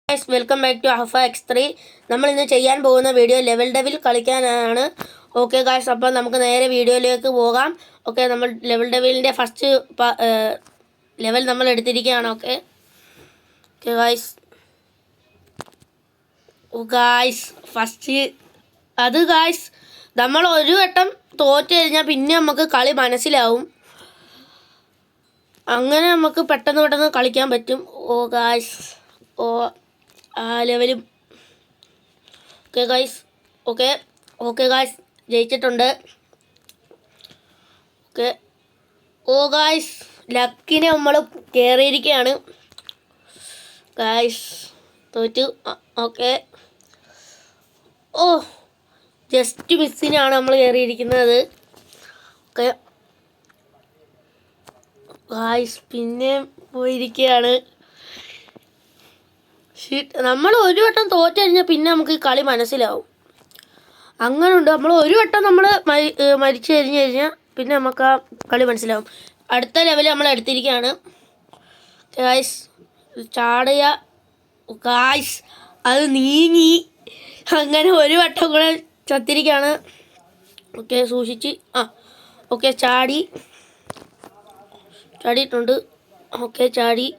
Guys, welcome back to Alpha X3. നമ്മൾ ഇന്ന് ചെയ്യാൻ പോകുന്ന വീഡിയോ ലെവൽ ഡെവിൽ കളിക്കാനാണ്. ഓക്കെ ഗായ്സ്, അപ്പോൾ നമുക്ക് നേരെ വീഡിയോയിലേക്ക് പോകാം. ഓക്കെ, നമ്മൾ ലെവൽ ഡെവിലിൻ്റെ ഫസ്റ്റ് ലെവൽ നമ്മൾ എടുത്തിരിക്കുകയാണ്. Okay okay guys, guys first അത് ഗായ്സ് നമ്മൾ ഒരു വട്ടം തോറ്റ് കഴിഞ്ഞാൽ പിന്നെ നമുക്ക് കളി മനസ്സിലാവും. അങ്ങനെ നമുക്ക് പെട്ടെന്ന് കളിക്കാൻ പറ്റും. ഓ ഗായ്സ്, ഓ ആ ലെവലും ഓക്കെ ഗായ്സ്. ഓക്കെ ഗായ്സ്, ജയിച്ചിട്ടുണ്ട്. ഓക്കെ ഓ ഗായ്സ്, ലക്കിനെ നമ്മൾ കയറിയിരിക്കുകയാണ് ഗായ്സ്. തോറ്റു. ഓക്കെ ഓ ജസ്റ്റ് മിസ്സിനാണ് നമ്മൾ കയറിയിരിക്കുന്നത്. ഓക്കെ ഗായ്സ്, പിന്നെ പോയിരിക്കുകയാണ്. നമ്മൾ ഒരു വട്ടം തോറ്റു കഴിഞ്ഞാൽ പിന്നെ നമുക്ക് ഈ കളി മനസ്സിലാവും. അങ്ങനെയുണ്ട്. നമ്മൾ ഒരു വട്ടം നമ്മൾ മരിച്ചു കഴിഞ്ഞാൽ പിന്നെ നമുക്ക് ആ കളി മനസ്സിലാവും. അടുത്ത ലെവൽ നമ്മൾ എടുത്തിരിക്കുകയാണ് ഗായ്സ്. ചാടുക ഗായ്സ്, അത് നീങ്ങി അങ്ങനെ ഒരു വട്ടം കൂടെ ചത്തിരിക്കുകയാണ്. ഓക്കെ, സൂക്ഷിച്ച്. ഓക്കെ, ചാടിയിട്ടുണ്ട്. ഓക്കെ, ചാടി.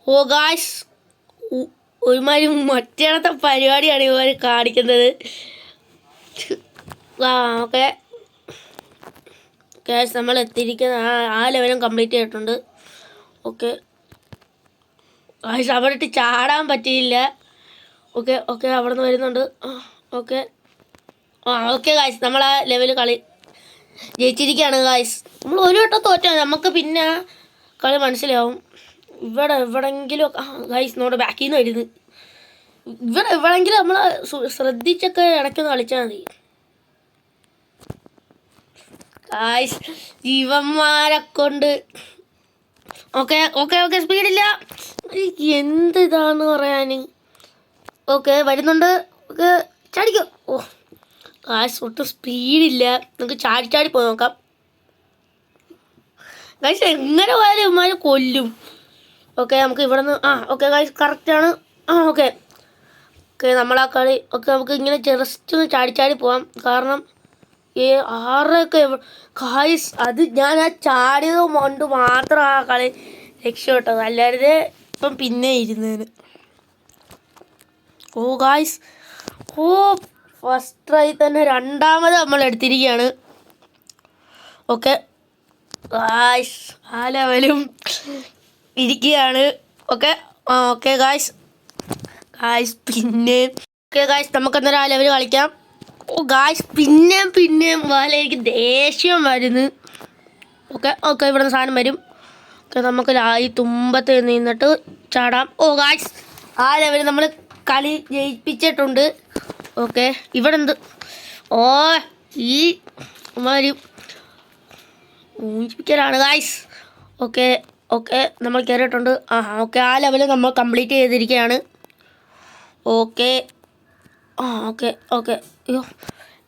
ഓ ഗായ്സ്, ഒരുമാതിരി മറ്റേടത്തെ പരിപാടിയാണ് ഇവർ കാണിക്കുന്നത്. ഓക്കെ ഗായ്സ്, നമ്മൾ എത്തിയിരിക്കുന്ന ആ ലെവലും കംപ്ലീറ്റ് ചെയ്തിട്ടുണ്ട്. ഓക്കെ ഗായ്സ്, അവിടെ ഇട്ട് ചാടാൻ പറ്റിയില്ല. ഓക്കെ അവിടെ നിന്ന് വരുന്നുണ്ട്. ഓക്കെ ഓക്കെ ഗായ്സ്, നമ്മൾ ആ ലെവൽ കളി ജയിച്ചിരിക്കുകയാണ് ഗായ്സ്. നമ്മൾ ഒരു വട്ടം തോറ്റാൽ നമുക്ക് പിന്നെ കളി മനസ്സിലാവും. എവിടെയെങ്കിലും ഗായ്സ് നമ്മുടെ ബാക്കിൽ നിന്ന് വരുന്നത്. എവിടെയെങ്കിലും നമ്മൾ ശ്രദ്ധിച്ചൊക്കെ ഇടയ്ക്കൊന്ന് കളിച്ചാൽ മതി ഗായ്സ്. ജീവന്മാരെ കൊണ്ട് ഓക്കെ സ്പീഡില്ല. എന്ത് ഇതാന്ന് പറയാൻ. ഓക്കെ വരുന്നുണ്ട്. ഓക്കെ ചാടിക്കോ. ഓ ഗായ്സ്, ഒട്ടും സ്പീഡില്ല. നമുക്ക് ചാടി പോയി നോക്കാം ഗായ്സ്. എങ്ങനെ പോയാലും ഇവന്മാരെ കൊല്ലും. ഓക്കെ നമുക്ക് ഇവിടെ നിന്ന് ഓക്കെ ഗായ്സ്, കറക്റ്റാണ്. ഓക്കെ നമ്മളാ കളി നമുക്ക് ഇങ്ങനെ ജസ്റ്റ് ഒന്ന് ചാടി പോവാം. കാരണം ആറൊക്കെ ഗായ്സ്, അത് ഞാൻ ആ ചാടിയത് കൊണ്ട് മാത്രം ആ കളി രക്ഷപ്പെട്ടത്, അല്ലാതെ ഇപ്പം പിന്നെ ഇരുന്നേന്. ഓ ഗായ്സ്, ഫസ്റ്റ് ട്രൈ തന്നെ രണ്ടാമത് നമ്മൾ എടുത്തിരിക്കുകയാണ്. ഓക്കെ ഗായ്സ്, ആ ലെവലും ഇരിക്കുകയാണ്. ഓക്കെ ഗായ്സ് പിന്നെ ഗായ്സ് നമുക്ക് അന്നേരം ആ ലെവൽ കളിക്കാം. ഓ ഗായ്സ്, പിന്നെയും പോലെ എനിക്ക് ദേഷ്യം വരുന്നു. ഓക്കെ ഇവിടെ നിന്ന് സാധനം വരും. ഓക്കെ നമുക്ക് ഈ തുമ്പത്ത് നിന്നിട്ട് ചാടാം. ഓ ഗായ്സ്, ആ ലെവൽ നമ്മൾ കളി ജയിപ്പിച്ചിട്ടുണ്ട്. ഓക്കെ ഇവിടെ എന്ത് ഈ മാതിരി ഊഞ്ചിപ്പിക്കലാണ് ഗായ്സ്. ഓക്കെ നമ്മൾ കയറിയിട്ടുണ്ട്. ഓക്കെ ആ ലെവൽ നമ്മൾ കംപ്ലീറ്റ് ചെയ്തിരിക്കുകയാണ്. ഓക്കെ അയ്യോ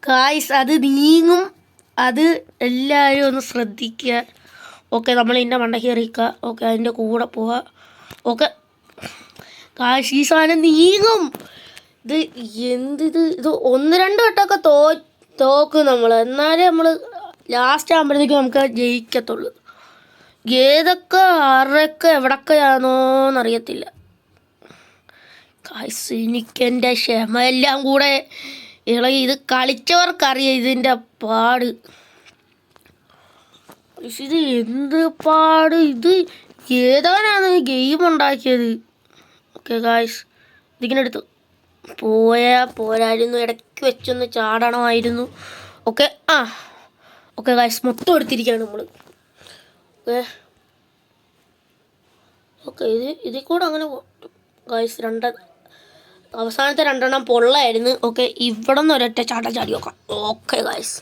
ഗായ്സ്, അത് നീങ്ങും. അത് എല്ലാവരും ഒന്ന് ശ്രദ്ധിക്കുക. ഓക്കെ നമ്മൾ ഇതിൻ്റെ മണ്ടയ്ക്ക് കയറിക്കുക. ഓക്കെ അതിൻ്റെ കൂടെ പോവുക. ഓക്കെ ഗായ്സ്, ഈ സാധനം നീങ്ങും. ഇത് ഒന്ന് രണ്ട് വട്ടമൊക്കെ തോക്കും നമ്മൾ. എന്നാലേ നമ്മൾ ലാസ്റ്റ് ആകുമ്പോഴത്തേക്കും നമുക്ക് ജയിക്കത്തുള്ളൂ. ഏതൊക്കെ ആരൊക്കെ എവിടൊക്കെയാണോന്നറിയത്തില്ല ഗായ്സ്. എനിക്കെൻ്റെ ക്ഷമയെല്ലാം കൂടെ ഇളകി. ഇത് കളിച്ചവർക്കറിയാം ഇതിൻ്റെ പാട്. ഇത് എന്ത് പാട്. ഇത് ഏതാനാണ് ഗെയിം ഉണ്ടാക്കിയത്. ഓക്കെ ഗായ്സ്, ഇതിങ്ങനെ എടുത്തു പോരായിരുന്നു. ഇടയ്ക്ക് വെച്ചൊന്ന് ചാടണമായിരുന്നു. ഓക്കെ ഗായ്സ്, മൊത്തം എടുത്തിരിക്കുകയാണ് നമ്മൾ. ഓക്കെ ഇതിൽ കൂടെ അങ്ങനെ ഗായ്സ്. അവസാനത്തെ രണ്ടെണ്ണം പൊള്ളായിരുന്നു. ഓക്കെ ഇവിടെ നിന്ന് ഒരൊറ്റ ചാടി നോക്കാം. ഓക്കെ ഗായ്സ്,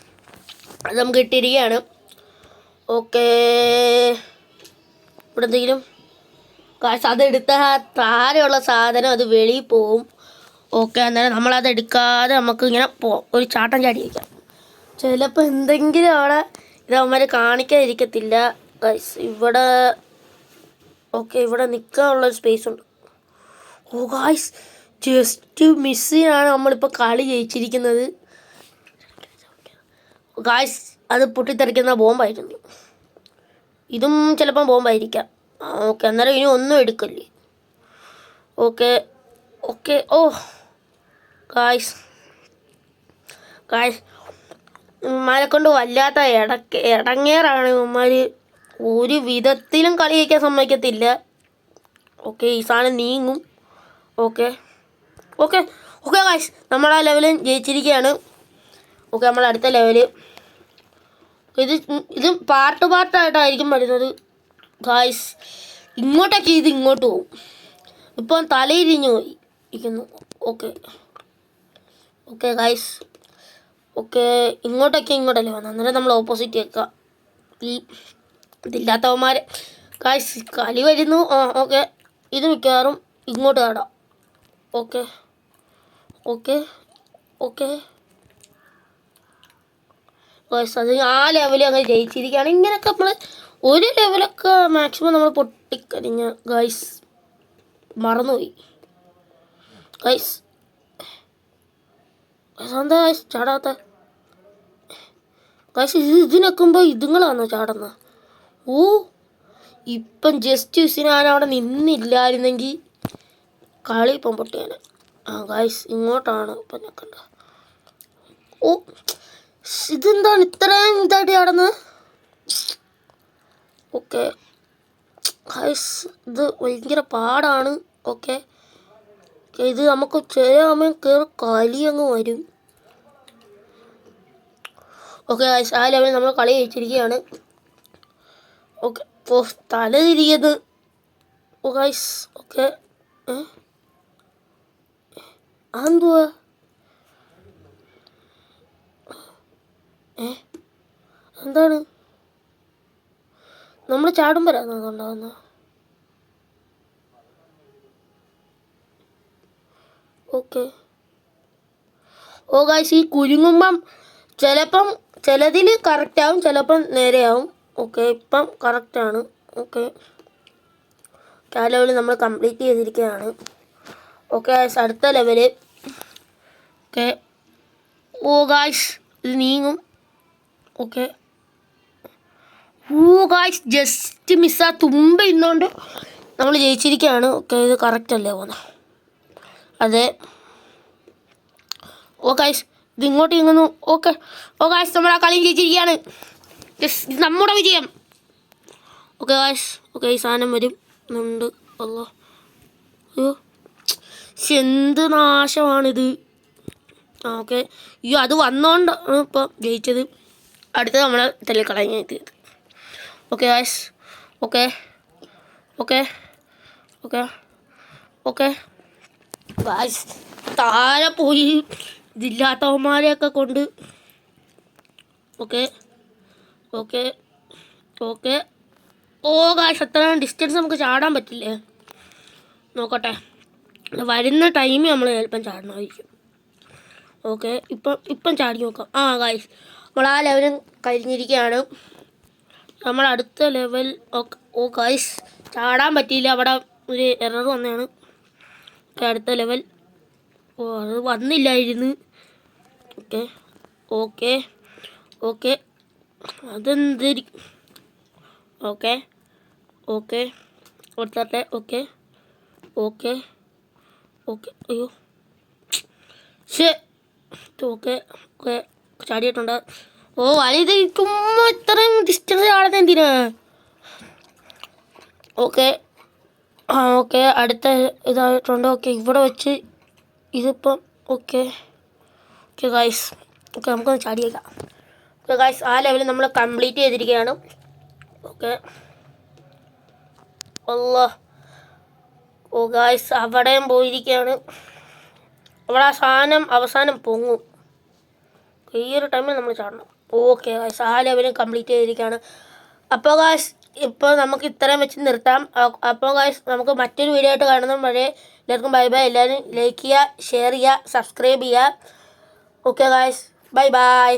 അത് നമുക്ക് ഇട്ടിരിക്കുകയാണ്. ഓക്കെ ഇവിടെ എന്തെങ്കിലും ഗായ്സ്, അതെടുത്ത താഴെയുള്ള സാധനം അത് വെളിയിൽ പോവും. ഓക്കെ അന്നേരം നമ്മളത് എടുക്കാതെ നമുക്ക് ഇങ്ങനെ ഒരു ചാട്ടം ചാടി വയ്ക്കാം. ചിലപ്പോൾ എന്തെങ്കിലും അവിടെ ഇതവന്മാർ കാണിക്കാതിരിക്കത്തില്ല ഗൈസ്. ഇവിടെ നിൽക്കാനുള്ളൊരു സ്പേസ് ഉണ്ട്. ഓ ഗായ്സ്, ജസ്റ്റ് മിസ്സിനാണ് നമ്മളിപ്പോൾ കളി ജയിച്ചിരിക്കുന്നത്. ഗായ്സ്, അത് പൊട്ടിത്തെറിക്കുന്ന ബോംബായിരുന്നു. ഇതും ചിലപ്പം ബോംബായിരിക്കാം. ഓക്കെ, അന്നേരം ഇനി ഒന്നും എടുക്കല്ലേ. Okay okay. ഓ ഗായ്സ്, ഉമ്മാരെ കൊണ്ട് വല്ലാത്ത ഇടങ്ങേറാണ്. ഉമ്മാർ ഒരു വിധത്തിലും കളി ജയിക്കാൻ സമ്മതിക്കത്തില്ല. ഓക്കെ, ഈ സാധനം നീങ്ങും. ഓക്കെ ഓക്കെ ഓക്കെ ഗായ്സ്, നമ്മൾ ആ ലെവലും ജയിച്ചിരിക്കുകയാണ്. ഓക്കെ, നമ്മൾ അടുത്ത ലെവല്. ഇത് പാർട്ടായിട്ടായിരിക്കും വരുന്നത് ഗായ്സ്. ഇങ്ങോട്ടൊക്കെ ഇത് ഇങ്ങോട്ട് പോകും. ഇപ്പം തലയിരിഞ്ഞു പോയി ഇരിക്കുന്നു. ഓക്കെ ഓക്കെ ഗായ്സ്, ഓക്കെ ഇങ്ങോട്ടല്ലേ വന്നത്. അന്നേരം നമ്മൾ ഓപ്പോസിറ്റ് വെക്കുക. ഈ ഇതില്ലാത്തവന്മാർ ഗായ്സ് കളി വരുന്നു. ഓക്കെ, ഇത് മിക്കവാറും ഇങ്ങോട്ട് കാടാം. ഓക്കെ ഓക്കെ ഓക്കെ ഗായ്സ്, അത് ആ ലെവലിൽ അങ്ങനെ ജയിച്ചിരിക്കുകയാണ്. ഇങ്ങനെയൊക്കെ നമ്മൾ ഒരു ലെവലൊക്കെ മാക്സിമം നമ്മൾ പൊട്ടിക്കഴിഞ്ഞ ഗായ്സ് മറന്നുപോയി. ഗായ്സ് എന്താ ഗായ്സ് ചാടാത്ത? ഗായ്സ് ഇതിനൊക്കുമ്പോൾ ഇതുങ്ങളാണോ ചാടുന്ന? ഓ, ഇപ്പം ജസ്റ്റ് ഞാനവിടെ നിന്നില്ലായിരുന്നെങ്കിൽ കളി ഇപ്പം പൊട്ടിയാണ്. ഗായ്സ് ഇങ്ങോട്ടാണ് ഇപ്പം നിൽക്കണ്ട. ഓ, ഇതെന്താണ് ഇത്രയും ഇതായിട്ട് ചാടുന്നത്? ഓക്കെ ഗായ്സ്, ഇത് ഭയങ്കര പാടാണ്. ഓക്കെ, ഇത് നമുക്ക് ചില സമയം കയറി കളി അങ്ങ് വരും. ഓക്കെ ഗായ്സ്, ആ ലെവലിൽ നമ്മൾ കളി ജയിച്ചിരിക്കുകയാണ്. ഓക്കെ, ഓ തല തിരിയത്. ഓ ഗായ്സ്, ഓക്കെ അതെന്തുവാ? എന്താണ് നമ്മൾ ചാടുമ്പോഴാണോ അതുണ്ടാവുന്നത്? ഓക്കെ ഓ ഗായ്സ്, ഈ കുലുങ്ങുമ്പം ചിലപ്പം ചിലതിൽ കറക്റ്റാവും, ചിലപ്പം നേരെയാവും. ഓക്കെ, ഇപ്പം കറക്റ്റാണ്. ഓക്കെ, ആ ലെവൽ നമ്മൾ കംപ്ലീറ്റ് ചെയ്തിരിക്കുകയാണ്. ഓക്കെ ഗായ്സ്, അടുത്ത ലെവല്. ഓക്കെ ഓ ഗായ്സ്, ഇത് നീങ്ങും. ഓക്കെ ഓ ഗായ്സ്, ജസ്റ്റ് മിസ്സാ തുമ്പ ഇന്നുകൊണ്ട് നമ്മൾ ജയിച്ചിരിക്കുകയാണ്. ഓക്കെ, ഇത് കറക്റ്റ് അല്ലേ പോകുന്നത്? അതെ. ഓ ഗായ്സ്, ഇത് ഇങ്ങോട്ട് നീങ്ങുന്നു. ഓക്കെ ഓ ഗായ്സ്, നമ്മൾ ആ കളി ജയിച്ചിരിക്കുകയാണ്. ഇത് നമ്മുടെ വിജയം. ഓക്കെ ഗായ്സ്, ഓക്കെ ഈ സാധനം വരും ഉണ്ട്. അല്ലോ, അയ്യോ എന്ത് നാശമാണിത്. ഓക്കെ, അയ്യോ അത് വന്നോണ്ടാണ് ഇപ്പം ജയിച്ചത്. അടുത്തത് നമ്മളെ തല്ലിക്കളഞ്ഞ് എത്തിയത്. Okay guys, okay okay okay okay guys, താഴെ പോയി ഇതില്ലാത്തവന്മാരെയൊക്കെ കൊണ്ട്. Okay okay okay oh guys, അത്ര ഡിസ്റ്റൻസ് നമുക്ക് ചാടാൻ പറ്റില്ലേ? നോക്കട്ടെ, വരുന്ന ടൈമിൽ നമ്മൾ ചിലപ്പം ചാടണമായിരിക്കും. ഓക്കെ, ഇപ്പം ചാടി നോക്കാം. ഗായ്സ്, നമ്മൾ ആ ലെവലും കഴിഞ്ഞിരിക്കുകയാണ്. നമ്മൾ അടുത്ത ലെവൽ. ഓ ഗായ്സ്, ചാടാൻ പറ്റിയില്ല, അവിടെ ഒരു എറർ വന്നതാണ്. അടുത്ത ലെവൽ. ഓ, അത് വന്നില്ലായിരുന്നു. ഓക്കെ ഓക്കെ ഓക്കെ അതെന്തിരി. ഓക്കെ ഓക്കെ കൊടുത്തട്ടെ. ഓക്കെ ഓക്കെ ഓക്കെ അയ്യോ ശേ. Okay okay ചാടിയിട്ടുണ്ട്. ഓ വലുത് ചുമ്മാ ഇത്രയും ഡിസ്റ്റൻസ് ചാടുന്നത് എന്തിനാ? ഓക്കെ ഓക്കെ അടുത്ത ഇതായിട്ടുണ്ട്. ഓക്കെ, ഇവിടെ വെച്ച് ഇതിപ്പം ഓക്കെ ഓക്കെ ഗായ്സ്, ഓക്കെ നമുക്കൊന്ന് ചാടിയേക്കാം. ഓക്കെ ഗായ്സ്, ആ ലെവൽ നമ്മൾ കംപ്ലീറ്റ് ചെയ്തിരിക്കുകയാണ്. ഓക്കെ അല്ലാ. ഓ ഗായ്സ്, അവിടെയും പോയിരിക്കുകയാണ്. അവിടെ ആ സാധനം അവസാനം പൊങ്ങും. ഈ ഒരു ടൈമിൽ നമ്മൾ ചാടണം. ഓക്കെ ഗായ്സ്, ആ ലെവലും കംപ്ലീറ്റ് ചെയ്തിരിക്കുകയാണ്. അപ്പോൾ ഗായ്സ്, ഇപ്പോൾ നമുക്ക് ഇത്രയും വെച്ച് നിർത്താം. അപ്പോൾ ഗായ്സ്, നമുക്ക് മറ്റൊരു വീഡിയോ ആയിട്ട് കാണുന്ന വരെ എല്ലാവർക്കും ബൈ ബൈ. എല്ലാവരും ലൈക്ക് ചെയ്യുക, ഷെയർ ചെയ്യുക, സബ്സ്ക്രൈബ് ചെയ്യുക. Okay guys, bye bye.